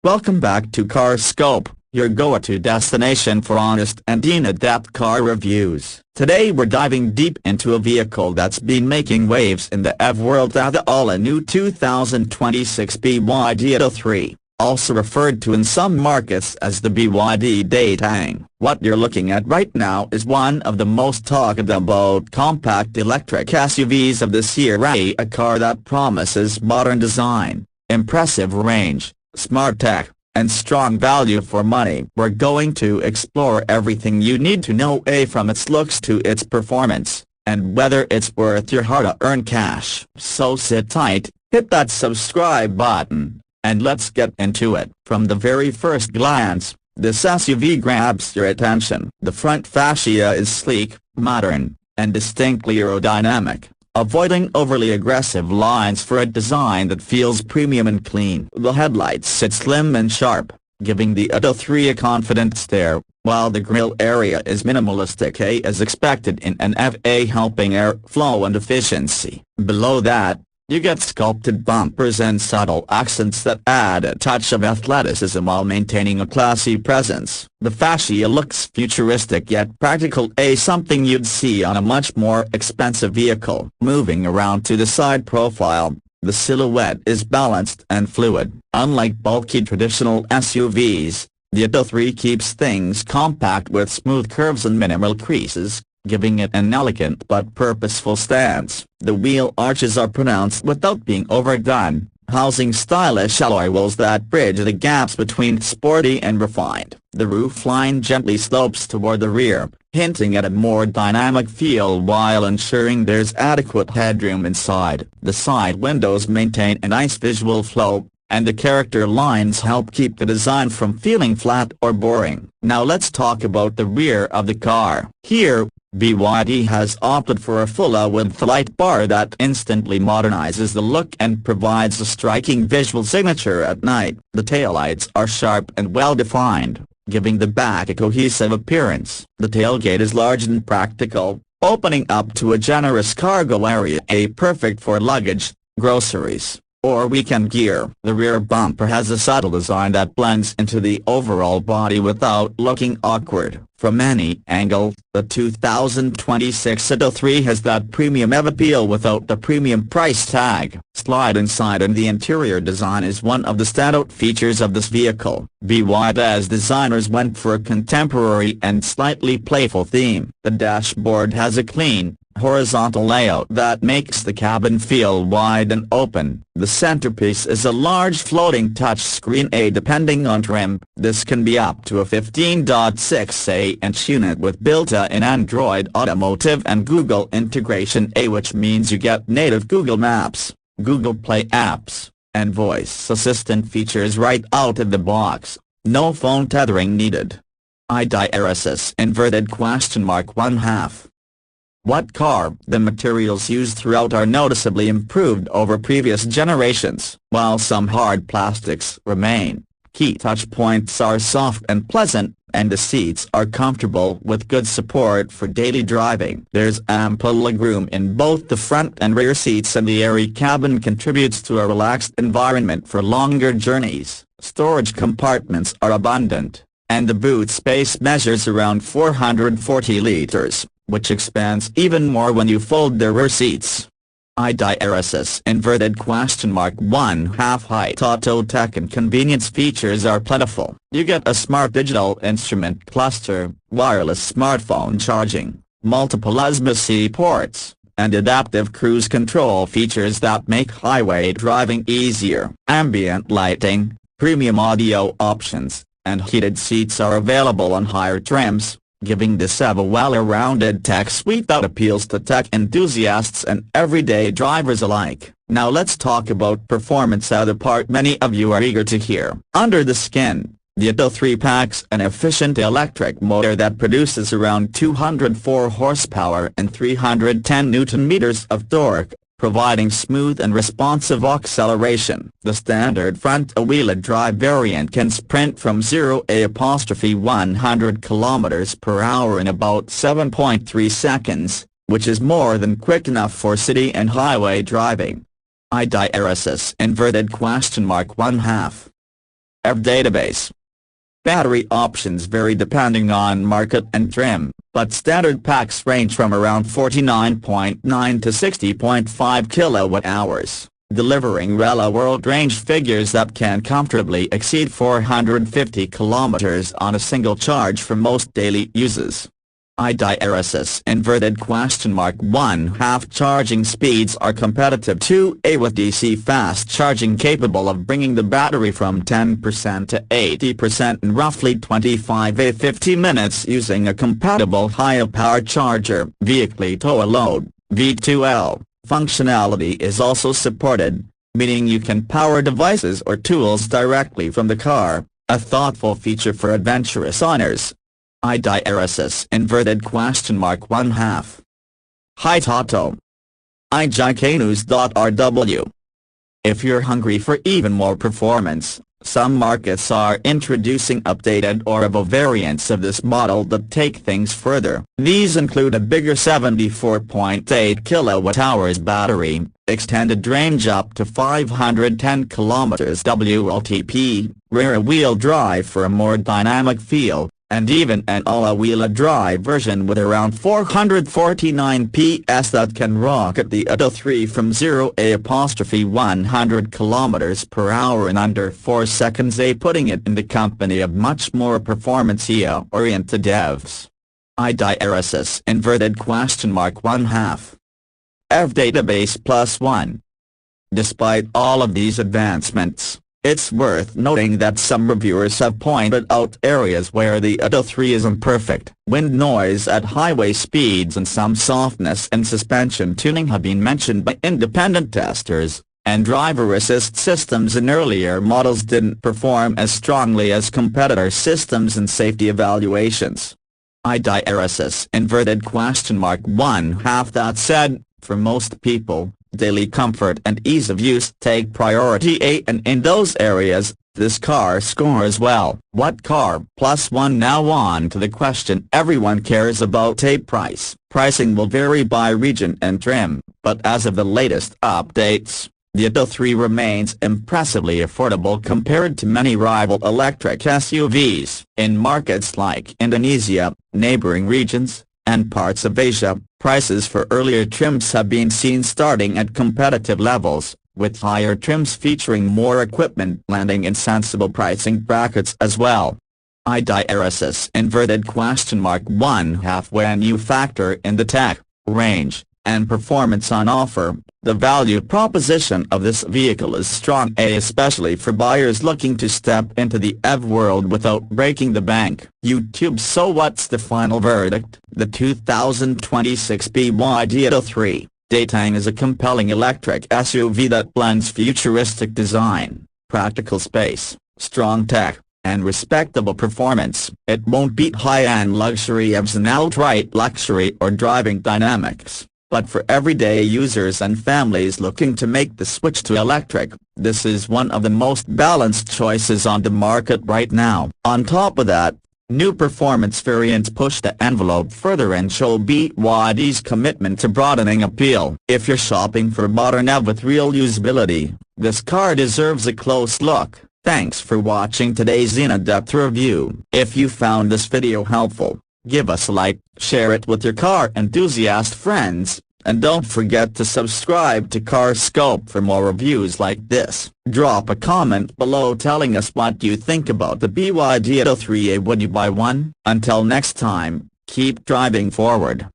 Welcome back to CarScope, your go-to destination for honest and in-depth car reviews. Today we're diving deep into a vehicle that's been making waves in the EV world, the all-new 2026 BYD Atto 3, also referred to in some markets as the BYD Datang. What you're looking at right now is one of the most talked about compact electric SUVs of this year, a car that promises modern design, impressive range, smart tech, and strong value for money. We're going to explore everything you need to know, from its looks to its performance, and whether it's worth your hard-earned cash. So sit tight, hit that subscribe button, and let's get into it. From the very first glance, this SUV grabs your attention. The front fascia is sleek, modern, and distinctly aerodynamic, avoiding overly aggressive lines for a design that feels premium and clean. The headlights sit slim and sharp, giving the Atto 3 a confident stare, while the grille area is minimalistic, as expected in an EV, helping airflow and efficiency. Below that, you get sculpted bumpers and subtle accents that add a touch of athleticism while maintaining a classy presence. The fascia looks futuristic yet practical, something you'd see on a much more expensive vehicle. Moving around to the side profile, the silhouette is balanced and fluid. Unlike bulky traditional SUVs, the Atto 3 keeps things compact with smooth curves and minimal creases, giving it an elegant but purposeful stance. The wheel arches are pronounced without being overdone, housing stylish alloy wheels that bridge the gaps between sporty and refined. The roofline gently slopes toward the rear, hinting at a more dynamic feel while ensuring there's adequate headroom inside. The side windows maintain a nice visual flow, and the character lines help keep the design from feeling flat or boring. Now let's talk about the rear of the car. Here, BYD has opted for a full-width light bar that instantly modernizes the look and provides a striking visual signature at night. The taillights are sharp and well-defined, giving the back a cohesive appearance. The tailgate is large and practical, opening up to a generous cargo area, perfect for luggage, groceries, or weekend gear. The rear bumper has a subtle design that blends into the overall body without looking awkward. From any angle, the 2026 Atto 3 has that premium EV appeal without the premium price tag. Slide inside, and the interior design is one of the standout features of this vehicle. BYD's designers went for a contemporary and slightly playful theme. The dashboard has a clean, horizontal layout that makes the cabin feel wide and open. The centerpiece is a large floating touchscreen, depending on trim. This can be up to a 15.6-inch unit with built-in Android Automotive and Google integration, which means you get native Google Maps, Google Play apps, and voice assistant features right out of the box. No phone tethering needed. $1.5. What car? The materials used throughout are noticeably improved over previous generations. While some hard plastics remain, key touch points are soft and pleasant, and the seats are comfortable with good support for daily driving. There's ample legroom in both the front and rear seats, and the airy cabin contributes to a relaxed environment for longer journeys. Storage compartments are abundant, and the boot space measures around 440 liters, which expands even more when you fold the rear seats. $1.5 height. Auto tech and convenience features are plentiful. You get a smart digital instrument cluster, wireless smartphone charging, multiple USB-C ports, and adaptive cruise control features that make highway driving easier. Ambient lighting, premium audio options, and heated seats are available on higher trims, giving this EV a well-rounded tech suite that appeals to tech enthusiasts and everyday drivers alike. Now let's talk about performance, the part many of you are eager to hear. Under the skin, the Atto 3 packs an efficient electric motor that produces around 204 horsepower and 310 Nm of torque, providing smooth and responsive acceleration. The standard front-wheel drive variant can sprint from 0-100 km/h in about 7.3 seconds, which is more than quick enough for city and highway driving. $1.5 EV database. Battery options vary depending on market and trim, but standard packs range from around 49.9 to 60.5 kilowatt-hours, delivering real-world range figures that can comfortably exceed 450 kilometers on a single charge for most daily uses. IDRSS (1/2) charging speeds are competitive to A with DC fast charging capable of bringing the battery from 10% to 80% in roughly 25–50 minutes using a compatible high-power charger. Vehicle tow load (V2L) functionality is also supported, meaning you can power devices or tools directly from the car, a thoughtful feature for adventurous owners. IDRSS (1/2) Hi Atto. IGKnews.rw. If you're hungry for even more performance, some markets are introducing updated or evo variants of this model that take things further. These include a bigger 74.8 kilowatt-hours battery, extended range up to 510 kilometers WLTP, rear-wheel drive for a more dynamic feel, and even an all-wheel drive version with around 449 PS that can rocket the Atto 3 from 0–100 km/h in under 4 seconds, putting it in the company of much more performance-oriented EVs. IDRSS (1/2) EV database +1. Despite all of these advancements, it's worth noting that some reviewers have pointed out areas where the Atto 3 is imperfect. Wind noise at highway speeds and some softness in suspension tuning have been mentioned by independent testers, and driver assist systems in earlier models didn't perform as strongly as competitor systems in safety evaluations. IDRSS (1/2) That said, for most people, daily comfort and ease of use take priority, and in those areas, this car scores well. What car? +1. Now on to the question everyone cares about: price. Pricing will vary by region and trim, but as of the latest updates, the Atto 3 remains impressively affordable compared to many rival electric SUVs. In markets like Indonesia, neighboring regions, and parts of Asia, prices for earlier trims have been seen starting at competitive levels, with higher trims featuring more equipment landing in sensible pricing brackets as well. IDRSS (1/2) When you factor in the tech, range, and performance on offer, the value proposition of this vehicle is strong, especially for buyers looking to step into the EV world without breaking the bank. YouTube. So what's the final verdict? The 2026 BYD Atto 3 Datang is a compelling electric SUV that blends futuristic design, practical space, strong tech, and respectable performance. It won't beat high-end luxury EVs in outright luxury or driving dynamics, but for everyday users and families looking to make the switch to electric, this is one of the most balanced choices on the market right now. On top of that, new performance variants push the envelope further and show BYD's commitment to broadening appeal. If you're shopping for a modern EV with real usability, this car deserves a close look. Thanks for watching today's in-depth review. If you found this video helpful, give us a like, share it with your car enthusiast friends, and don't forget to subscribe to CarScope for more reviews like this. Drop a comment below telling us what you think about the BYD Atto 3. Would you buy one? Until next time, keep driving forward.